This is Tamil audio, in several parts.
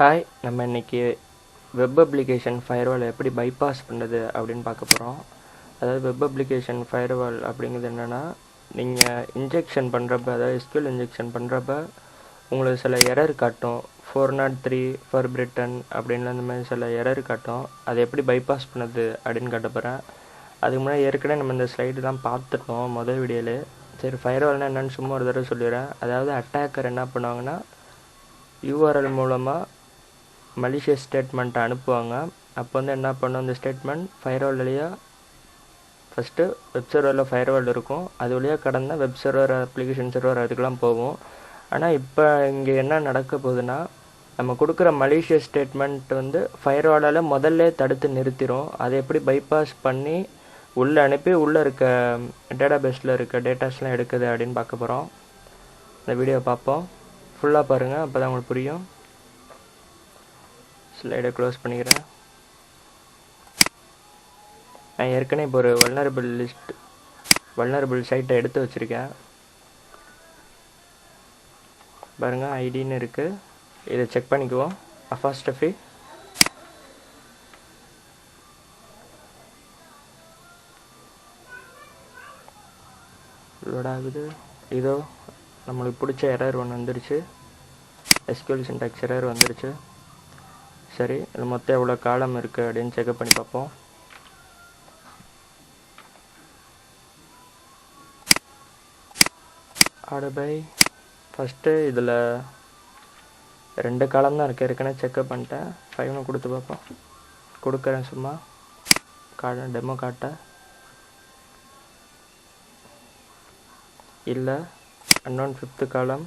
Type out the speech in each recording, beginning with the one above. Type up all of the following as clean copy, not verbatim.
ஹாய், நம்ம இன்னைக்கு வெப் அப்ளிகேஷன் ஃபயர்வால் எப்படி பைபாஸ் பண்ணுறது அப்படின்னு பார்க்க போகிறோம். அதாவது வெப் அப்ளிகேஷன் ஃபயர்வால் அப்படிங்கிறது என்னென்னா, நீங்கள் இன்ஜெக்ஷன் பண்ணுறப்ப, அதாவது எஸ்கியூஎல் இன்ஜெக்ஷன் பண்ணுறப்ப உங்களுக்கு சில எரர் காட்டும். 403 ஃபார் பிரிட்டன் அப்படின்னு அந்த மாதிரி சில எரர் காட்டும். அதை எப்படி பைபாஸ் பண்ணுறது அப்படின்னு காட்ட போகிறேன். அதுக்கு முன்னாடி ஏற்கனவே நம்ம இந்த ஸ்லைடு தான் பார்த்துட்டோம் முதல் வீடியோவில். சரி, ஃபயர்வால்னால் என்னென்னு சும்மா ஒரு தடவை சொல்லிடுறேன். அதாவது அட்டாக்கர் என்ன பண்ணுவாங்கன்னா, யூஆர்எல் மூலமாக மலிஷியஸ் ஸ்டேட்மெண்ட்டை அனுப்புவாங்க. அப்போ வந்து என்ன பண்ணும், அந்த ஸ்டேட்மெண்ட் ஃபயர்வால் வழியாக ஃபஸ்ட்டு வெப் சர்வரில் ஃபயர்வால் இருக்கும், அது வழியாக கடந்த வெப் சர்வர், அப்ளிகேஷன் சர்வர் அதுக்கெலாம் போகும். ஆனால் இப்போ இங்கே என்ன நடக்க போகுதுன்னா, நம்ம கொடுக்குற மலிஷியஸ் ஸ்டேட்மெண்ட் வந்து ஃபயர்வாலால் முதல்ல தடுத்து நிறுத்திடும். அதை எப்படி பைபாஸ் பண்ணி உள்ளே அனுப்பி உள்ளே இருக்க டேட்டாபேஸில் இருக்க டேட்டாஸ்லாம் எடுக்குது அப்படின்னு பார்க்க போகிறோம். இந்த வீடியோ பார்ப்போம், ஃபுல்லாக பாருங்கள், அப்போ தான் உங்களுக்கு புரியும். ஸ்லைடை க்ளோஸ் பண்ணிக்கிறேன். நான் ஏற்கனவே இப்போ ஒரு வல்னரபிள் சைட்டை எடுத்து வச்சுருக்கேன். பாருங்கள், ஐடின்னு இருக்குது. இதை செக் பண்ணிக்குவோம். அஃபாஸ்டஃபி லோட் ஆகுது. இதோ நம்மளுக்கு பிடிச்ச எரர் ஒன்று வந்துருச்சு, எஸ்கியூஎல் சின்டாக்ஸ் எரர் வந்துருச்சு. சரி, இது மொத்தம் எவ்வளோ காலம் இருக்குது அப்படின்னு செக்அப் பண்ணி பார்ப்போம். ஆர்டர் பை ஃபஸ்ட்டு இதில் 2 காலம் தான் இருக்குது. ஏற்கனவே செக்அப் பண்ணிட்டேன். 5 கொடுத்து பார்ப்போம். கொடுக்குறேன், சும்மா டெமோ காட்ட. இல்லை, அன்னோன் 5th காலம்.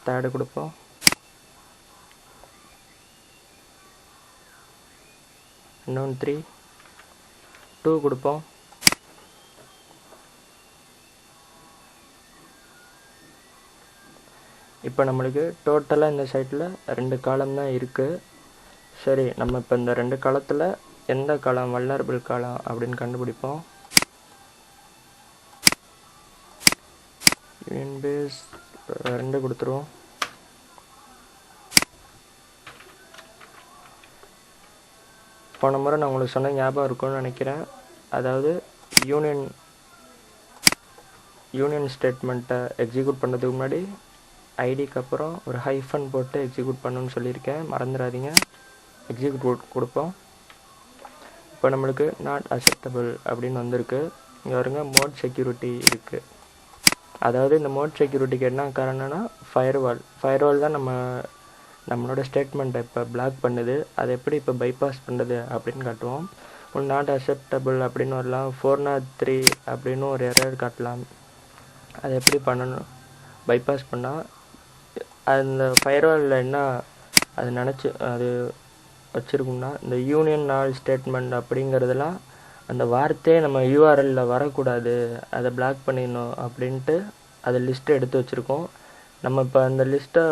தேர்டு கொடுப்போம். அன்னோன் 3. 2 கொடுப்போம். இப்போ நம்மளுக்கு டோட்டலாக இந்த சைட்டில் 2 காலம் தான் இருக்குது. சரி, நம்ம இப்போ இந்த 2 காலத்தில் எந்த காலம் வல்னரபிள் காலம் அப்படின்னு கண்டுபிடிப்போம். யூனியன் பேஸ் 2 கொடுத்துருவோம். போன முறை நான் உங்களுக்கு சொன்ன ஞாபகம் இருக்கும்னு நினைக்கிறேன். அதாவது யூனியன் ஸ்டேட்மெண்ட்டை எக்ஸிக்யூட் பண்ணுறதுக்கு முன்னாடி ஐடிக்கு அப்புறம் ஒரு ஹைஃபன் போட்டு எக்ஸிக்யூட் பண்ணணும்னு சொல்லியிருக்கேன், மறந்துடாதீங்க. எக்ஸிக்யூட் கொடுப்போம். இப்போ நம்மளுக்கு நாட் அக்செப்டபிள் அப்படின்னு வந்திருக்கு. இங்கே வருங்க, மோட் செக்யூரிட்டி இருக்குது. அதாவது இந்த மோட் செக்யூரிட்டிக்கு என்ன காரணம்னா, ஃபயர்வால் தான் நம்மளோட ஸ்டேட்மெண்ட்டை இப்போ பிளாக் பண்ணுது. அதை எப்படி இப்போ பைபாஸ் பண்ணுறது அப்படின்னு காட்டுவோம். நாட் அக்செப்டபிள் அப்படின்னு வரலாம், 403 அப்படின்னு ஒரு எரர் காட்டலாம். அதை எப்படி பண்ணணும், பைபாஸ் பண்ணால் அந்த ஃபயர்வாலில் என்ன அது வச்சுருக்கோம்னா, இந்த யூனியன் நாள் ஸ்டேட்மெண்ட் அப்படிங்கிறதுலாம் அந்த வார்த்தையே நம்ம யூஆர்எல்லில் வரக்கூடாது, அதை பிளாக் பண்ணிடணும் அப்படின்ட்டு அதை லிஸ்ட்டை எடுத்து வச்சுருக்கோம். நம்ம இப்போ அந்த லிஸ்ட்டை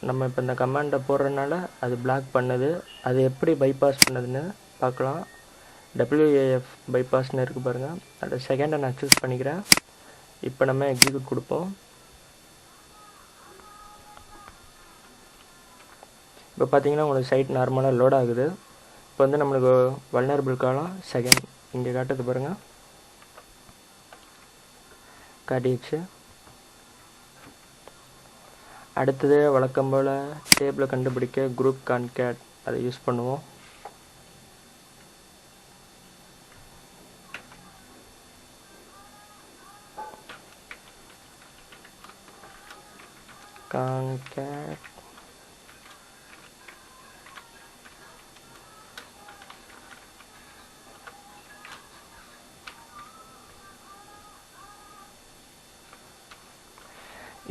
நம்ம இப்போ இந்த கமாண்டை போடுறதுனால அது பிளாக் பண்ணுது. அது எப்படி பைபாஸ் பண்ணுதுன்னு பார்க்கலாம். WAF பைபாஸ்ன்னு இருக்குது பாருங்கள், அதை செகண்டை நான் சூஸ் பண்ணிக்கிறேன். இப்போ நம்ம எக்ஸிக்யூட் கொடுப்போம். இப்போ பார்த்தீங்கன்னா உங்களுக்கு சைட் நார்மலாக லோட் ஆகுது. இப்போ வந்து நம்மளுக்கு வல்னரபிள் காலம் செகண்ட் இங்கே காட்டுது பாருங்கள், காட்டிடுச்சு. அடுத்தது வழக்கம் போல் டேபிளை கண்டுபிடிக்க குரூப் கான்கேட் அதை யூஸ் பண்ணுவோம். கான்கேட்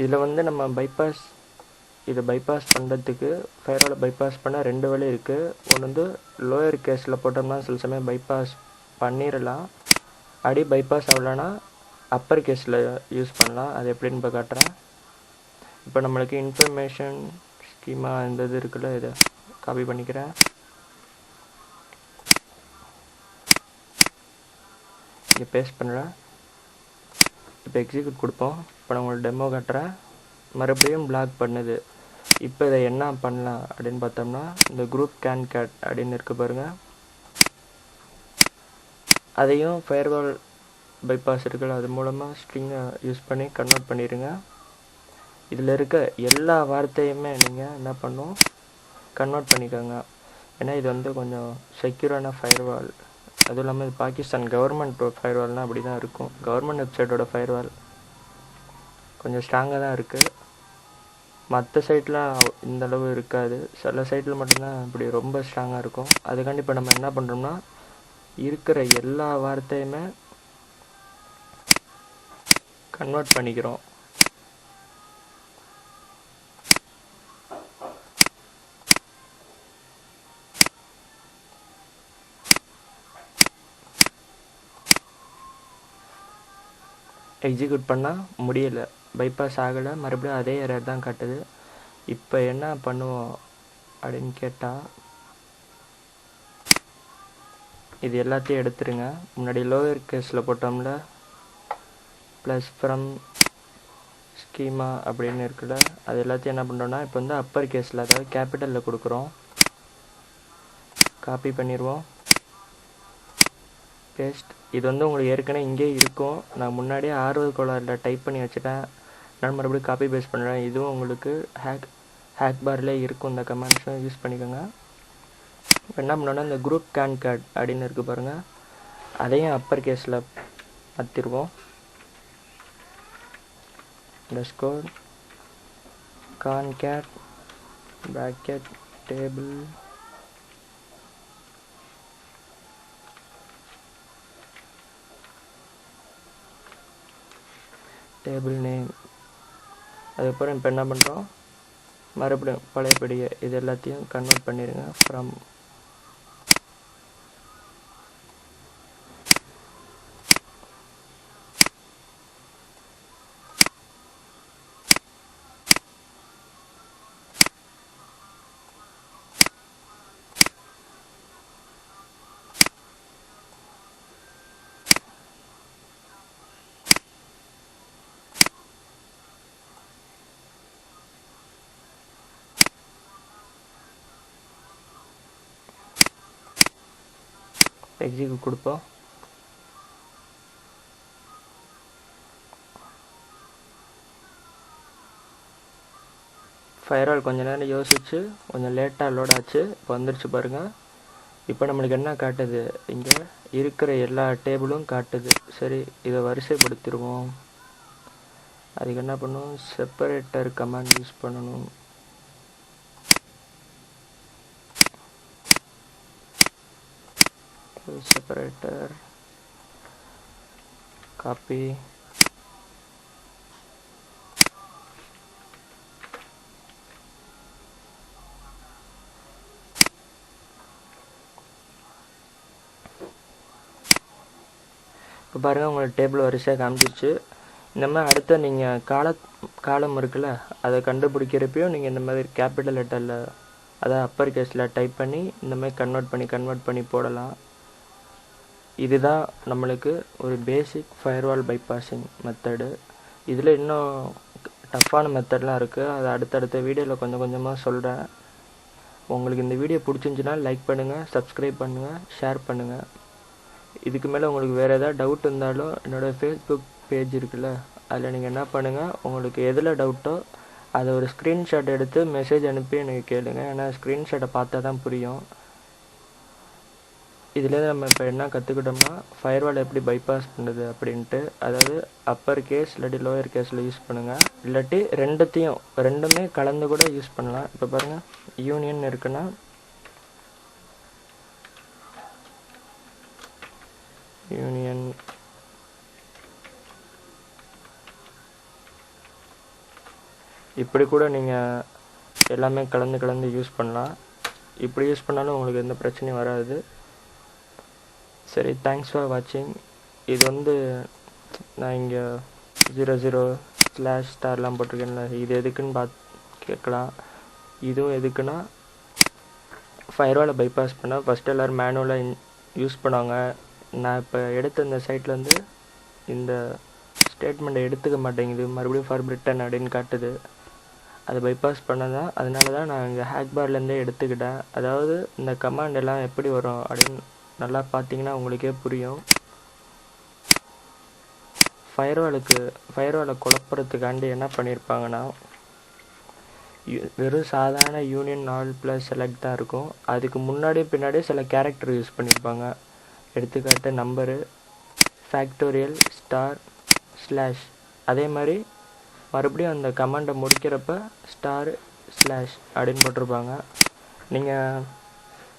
இதில் வந்து நம்ம இதை பைபாஸ் பண்ணுறதுக்கு ஃபயர்வாலை பைபாஸ் பண்ண 2 வழி இருக்குது. ஒன்று வந்து லோயர் கேஸில் போட்டோம்னா சில சமயம் பைபாஸ் பண்ணிடலாம். அப்படி பைபாஸ் ஆகலைன்னா அப்பர் கேஸில் யூஸ் பண்ணலாம். அது எப்படின்னு இப்போ காட்டுறேன். இப்போ நம்மளுக்கு இன்ஃபர்மேஷன் ஸ்கீமா இந்த இது இருக்குல்ல, இதை காப்பி பண்ணிக்கிறேன். இங்கே பேஸ்ட் பண்ணுறேன். இப்போ எக்ஸிக்யூட் கொடுப்போம். இப்போ நான் உங்களுக்கு டெமோ காட்டுறேன். மறுபடியும் பிளாக் பண்ணுது. இப்போ இதை என்ன பண்ணலாம் அப்படின்னு பார்த்தோம்னா, இந்த குரூப் கேன் கேட் அப்படின்னு இருக்கு பாருங்கள், அதையும் ஃபயர்வால் பைபாஸ் இருக்குல்ல, அது மூலமாக ஸ்ட்ரிங்கை யூஸ் பண்ணி கன்வெர்ட் பண்ணிடுங்க. இதில் இருக்க எல்லா வார்த்தையுமே நீங்கள் என்ன பண்ணும், கன்வெர்ட் பண்ணிக்கோங்க. ஏன்னா இது வந்து கொஞ்சம் செக்யூரான ஃபயர்வால். அதுவும் இல்லாமல் இது பாகிஸ்தான் கவர்மெண்ட் ஃபயர்வால்னால் அப்படி தான் இருக்கும். கவர்மெண்ட் வெப்சைட்டோட ஃபயர்வால் கொஞ்சம் ஸ்ட்ராங்காக தான் இருக்குது. மற்ற சைட்லாம் இந்த அளவு இருக்காது. சில சைட்டில் மட்டும்தான் இப்படி ரொம்ப ஸ்ட்ராங்காக இருக்கும். அதுக்காண்டி இப்போ நம்ம என்ன பண்ணுறோம்னா, இருக்கிற எல்லா வார்த்தையுமே கன்வெர்ட் பண்ணிக்கிறோம். எக்ஸிக்யூட் பண்ணால் முடியலை, பைபாஸ் ஆகலை, மறுபடியும் அதே எரர் தான் காட்டுது. இப்போ என்ன பண்ணுவோம் அப்படின்னு கேட்டால், இது எல்லாத்தையும் எடுத்துருங்க. முன்னாடி லோயர் கேஸில் போட்டோம்ல, ப்ளஸ் ஃப்ரம் ஸ்கீமா அப்படின்னு இருக்குல்ல, அது எல்லாத்தையும் என்ன பண்ணுறோன்னா இப்போ வந்து அப்பர் கேஸில், அதாவது கேபிட்டலில் கொடுக்குறோம். காப்பி பண்ணிடுவோம், பேஸ்ட். இது வந்து உங்களுக்கு ஏற்கனவே இங்கே இருக்கும். நான் முன்னாடியே ஆர்வல் கோளாறில் டைப் பண்ணி வச்சுட்டேன். நான் மறுபடியும் காப்பி பேஸ்ட் பண்ணுறேன். இதுவும் உங்களுக்கு ஹேக் பார்லேயே இருக்கும். இந்த கமெண்ட்ஸும் யூஸ் பண்ணிக்கோங்க. இப்போ என்ன பண்ணோன்னா, இந்த குரூப் கேன் கேட் அப்படின்னு இருக்குது பாருங்கள், அதையும் அப்பர் கேஸில் மாற்றிடுவோம். _ concat bracket table நேம். அதுக்கப்புறம் இப்போ என்ன பண்ணுறோம், மறுபடியும் பழையபடியே இது எல்லாத்தையும் கன்வெர்ட் பண்ணிடுங்க. ஃப்ரம் எக்ஸிக்யூட் கொடுப்போம். ஃபயர்வால் கொஞ்சம் நேரம் யோசிச்சு கொஞ்சம் லேட்டாக லோட் ஆச்சு. இப்போ வந்துருச்சு பாருங்கள். இப்போ நம்மளுக்கு என்ன காட்டுது, இங்கே இருக்கிற எல்லா டேபிளும் காட்டுது. சரி, இதை வரிசைப்படுத்திடுவோம். அதுக்கு என்ன பண்ணணும், செப்பரேட்டர் கமாண்ட் யூஸ் பண்ணணும். செப்பரேட்டர் காப்பி, இப்போ பாருங்கள் உங்களுக்கு டேபிள் வரிசையாக காமிச்சிருச்சு. இந்த மாதிரி அடுத்த நீங்கள் காலம் இருக்குல்ல, அதை கண்டுபிடிக்கிறப்பையும் நீங்கள் இந்த மாதிரி கேபிட்டல் லெட்டரில், அதாவது அப்பர் கேஸில் டைப் பண்ணி இந்த மாதிரி கன்வெர்ட் பண்ணி போடலாம். இதுதான் நம்மளுக்கு ஒரு பேசிக் ஃபயர்வால் பைபாஸிங் மெத்தடு. இதில் இன்னும் டஃப்பான மெத்தட்லாம் இருக்குது. அதை அடுத்தடுத்த வீடியோவில் கொஞ்சம் கொஞ்சமாக சொல்கிறேன். உங்களுக்கு இந்த வீடியோ பிடிச்சிருந்துச்சின்னா லைக் பண்ணுங்கள், சப்ஸ்கிரைப் பண்ணுங்கள், ஷேர் பண்ணுங்கள். இதுக்கு மேலே உங்களுக்கு வேறு ஏதாவது டவுட் இருந்தாலும் என்னோடய ஃபேஸ்புக் பேஜ் இருக்குல்ல, அதில் நீங்கள் என்ன பண்ணுங்கள், உங்களுக்கு எதில் டவுட்டோ அதை ஒரு ஸ்க்ரீன்ஷாட் எடுத்து மெசேஜ் அனுப்பி எனக்கு கேளுங்க. ஏன்னா ஸ்க்ரீன்ஷாட்டை பார்த்தா தான் புரியும். இதுலேருந்து நம்ம இப்போ என்ன கற்றுக்கிட்டோம்னா, ஃபயர்வால் எப்படி பைபாஸ் பண்ணுது அப்படின்ட்டு. அதாவது அப்பர் கேஸ் இல்லாட்டி லோயர் கேஸில் யூஸ் பண்ணுங்கள், இல்லாட்டி ரெண்டுமே கலந்து கூட யூஸ் பண்ணலாம். இப்போ பாருங்கள், யூனியன் இருக்குன்னா யூனியன், இப்படி கூட நீங்கள் எல்லாமே கலந்து யூஸ் பண்ணலாம். இப்படி யூஸ் பண்ணாலும் உங்களுக்கு எந்த பிரச்சனையும் வராது. சரி, தேங்க்ஸ் ஃபார் வாட்சிங். இது வந்து நான் இங்கே 00/* போட்டிருக்கேன்ல, இது எதுக்குன்னு கேட்கலாம். இதுவும் எதுக்குன்னா, ஃபயர்வாலை பைபாஸ் பண்ணால் ஃபஸ்ட்டு எல்லோரும் மேனுவலாக யூஸ் பண்ணுவாங்க. நான் இப்போ எடுத்த இந்த சைட்லேருந்து இந்த ஸ்டேட்மெண்ட்டை எடுத்துக்க மாட்டேங்குது, மறுபடியும் ஃபார் பிரிட்டன் அப்படின்னு காட்டுது. அதை பைபாஸ் பண்ணதான். அதனால தான் நான் இங்கே ஹேக் பார்லேருந்தே எடுத்துக்கிட்டேன். அதாவது இந்த கமாண்ட் எல்லாம் எப்படி வரும் அப்படின்னு நல்லா பார்த்தீங்கன்னா உங்களுக்கே புரியும். ஃபயர்வாலை குழப்பறதுக்காண்டி என்ன பண்ணியிருப்பாங்கன்னா, வெறும் சாதாரண யூனியன் ஆல் ப்ளஸ் செலக்ட் தான் இருக்கும். அதுக்கு முன்னாடி பின்னாடி சில கேரக்டர் யூஸ் பண்ணியிருப்பாங்க. எடுத்துக்காட்டு நம்பரு, ஃபேக்டோரியல், ஸ்டார், ஸ்லாஷ். அதே மாதிரி மறுபடியும் அந்த கமாண்டை முடிக்கிறப்ப ஸ்டார், ஸ்லாஷ் அப்படின்னு போட்டிருப்பாங்க. நீங்கள்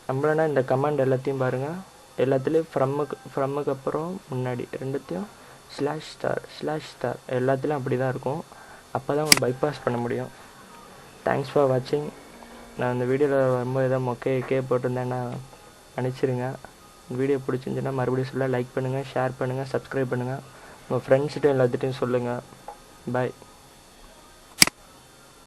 நம்மளனா இந்த கமாண்ட் எல்லாத்தையும் பாருங்கள். எல்லாத்துலேயும் ஃப்ரம்முக்கு அப்புறம் முன்னாடி ரெண்டுத்தையும் ஸ்லாஷ் ஸ்டார் எல்லாத்துலேயும் அப்படி தான் இருக்கும். அப்போ தான் அவங்க பைபாஸ் பண்ண முடியும். தேங்க்ஸ் ஃபார் வாட்சிங். நான் இந்த வீடியோவில் ரொம்ப எதாவது மொக்கையே போட்டிருந்தேன்னா மன்னிச்சிருங்க. வீடியோ பிடிச்சிருந்துச்சுன்னா மறுபடியும் சொல்ல லைக் பண்ணுங்கள், ஷேர் பண்ணுங்கள், சப்ஸ்கிரைப் பண்ணுங்கள். உங்கள் ஃப்ரெண்ட்ஸ்கிட்ட எல்லாத்துட்டையும் சொல்லுங்கள். பாய்.